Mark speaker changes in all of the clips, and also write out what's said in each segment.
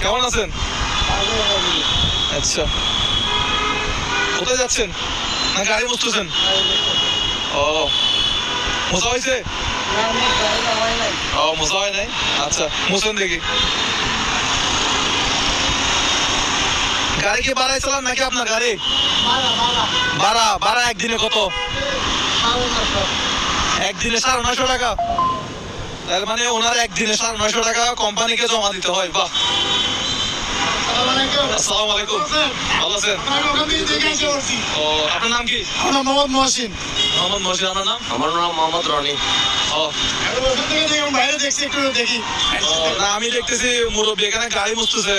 Speaker 1: কেমন আছেন? আচ্ছা, কোথায় যাচ্ছেন? না গাড়ি মুছতেছেন? ও, মোছা হয়েছে? ও, মোছা হয় নাই। আচ্ছা, মুছেন দেখি। গাড়ি কি ভাড়ায় চালান নাকি আপনার গাড়ি? ভাড়া একদিনে কত? একদিনে 950 টাকা। তার মানে ওনার একদিনে 950 টাকা কোম্পানিকে জমা দিতে হয়। বাহ, আসসালামু আলাইকুম, ভালো আছেন? ও, আপনার নাম কি?
Speaker 2: আমার মোহাম্মদ মহসিন।
Speaker 1: মোহাম্মদ মহসিন। আপনার নাম?
Speaker 3: আমার নাম মোহাম্মদ রনি।
Speaker 1: ও,
Speaker 2: বাইরে দেখছি, একটু দেখি।
Speaker 1: না আমি দেখতেছি মুরব্বী এখানে গাড়ি মুছতেছে,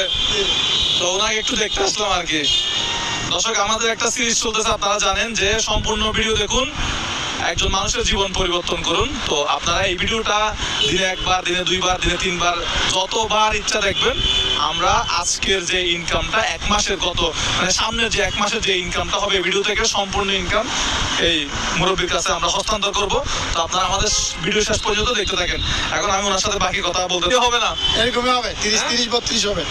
Speaker 1: তো ওনাকে একটু দেখতে আসলাম আর কি। দর্শক, আমাদের একটা সিরিজ চলতেছে, আপনারা জানেন যে সম্পূর্ণ ভিডিও দেখুন, একজন মানুষের জীবন পরিবর্তন করুন। তো আপনারা এই ভিডিওটা দিনে একবার, দিনে দুইবার, দিনে তিনবার, যতবার ইচ্ছা দেখবেন। আমরা আজকের যে ইনকামটা এক মাসের মানে সামনের যে এক মাসের যে ইনকামটা হবে ভিডিও থেকে, সম্পূর্ণ ইনকাম এই মুরব্বীর কাছে আমরা হস্তান্তর করব। তো আপনারা আমাদের ভিডিও শেষ পর্যন্ত দেখতে থাকেন। এখন আমি ওনার সাথে বাকি কথা বলতে হবে না,
Speaker 2: এরকমই হবে, 30-32 হবে।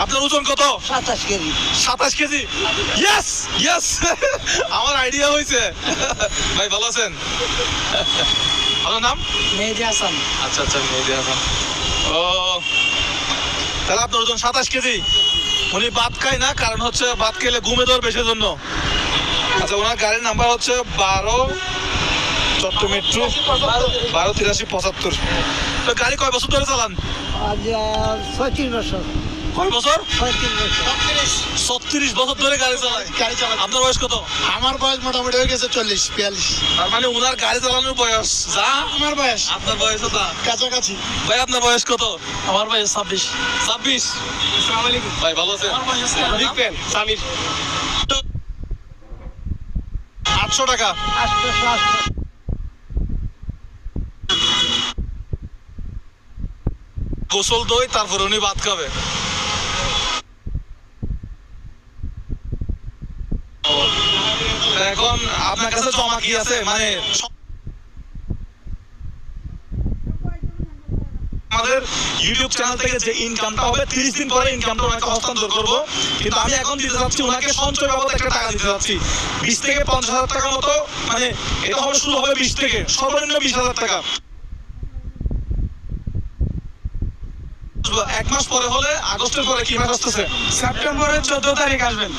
Speaker 1: আপনার ওজন কত?
Speaker 4: 27 কেজি।
Speaker 1: 27 কেজি। ইয়েস ইয়েস, আমার আইডিয়া হয়েছে। ভাই ভালো আছেন? আপনার নাম?
Speaker 4: মেহেদি হাসান।
Speaker 1: আচ্ছা আচ্ছা, মেহেদি হাসান। ও, তাহলে আপনার ওজন 27 কেজি। উনি ভাত খায় না, কারণ হচ্ছে ভাত খেলে ঘুমে ধরবে সেজন্য। আচ্ছা, ওনার গাড়ির নাম্বার হচ্ছে 12 চট্টগ্রাম মেট্রো 128375। তো গাড়ি কয় বছর ধরে চালান?
Speaker 4: আজ 36 বছর।
Speaker 1: কয় বছর?
Speaker 4: 36 বছর।
Speaker 1: 36 বছর ধরে গাড়ি চালায়।
Speaker 2: গাড়ি চালাতে
Speaker 1: আপনার বয়স কত?
Speaker 2: আমার বয়স মোটামুটি হয়ে গেছে 40-42।
Speaker 1: তার মানে ওনার গাড়ি চালানোর বয়স যা
Speaker 2: আমার বয়স
Speaker 1: আপনার বয়স তা
Speaker 2: কাছাকাছি।
Speaker 1: ভাই আপনার বয়স কত?
Speaker 3: আমার বয়স 26।
Speaker 1: 26।
Speaker 3: আসসালামু আলাইকুম।
Speaker 1: ভাই ভালো আছেন?
Speaker 3: Big fan Samir.
Speaker 1: 800 টাকা।
Speaker 4: 800।
Speaker 1: গোসল দই, তারপর উনি ভাত খাবে। এখন আপনার কাছে জমা কি আছে? মানে আমাদের ইউটিউব চ্যানেল থেকে যে ইনকামটা হবে 30 দিন পরে ইনকামটা ওনাকে হস্তান্তর করবো। কিন্তু আমি এখন দিতে যাচ্ছি ওনাকে সঞ্চয় বাবদ একটা টাকা দিতে যাচ্ছি, 20 থেকে 50,000 টাকা মতো। মানে এটা হবে, শুরু হবে 20 থেকে, সর্বনিম্ন 20,000 টাকা। 1 মাস পরে হলে, আগস্টের পরে কি মাস আসতেছে?
Speaker 2: সেপ্টেম্বরের 14 তারিখ আসবেন।